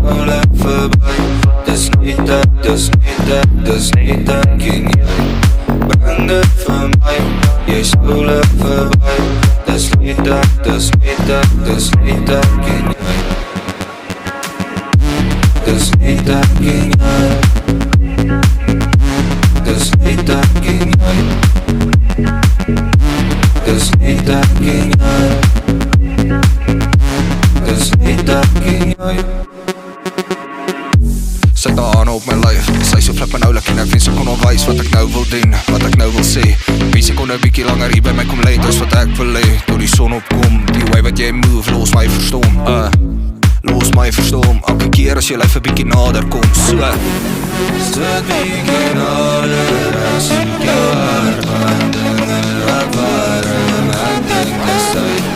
nou verby. Dis net ek en jy. Bring dit vir my, jy nou verby. Dis net ek en jy. Dis net ek en jy. Dis net ek en jy. Dis net ek en jy. Dis net ek en jy. Sit haar aan op my lyf, sy so flip en oulik en ek wens ek kon onwijs wat ek nou wil doen, wat ek nou wil sê. Wens ek kon nou bykie langer hier by my kom lê, dis wat ek wil hê. Tot die son opkom, die way wat jy move, los my verstom. Los my verstom, elke keer as jy lyf 'n bykie nader kom, so. Sit bykie nader, as ek jou hart van dinge wat warm, ek dink dis tyd.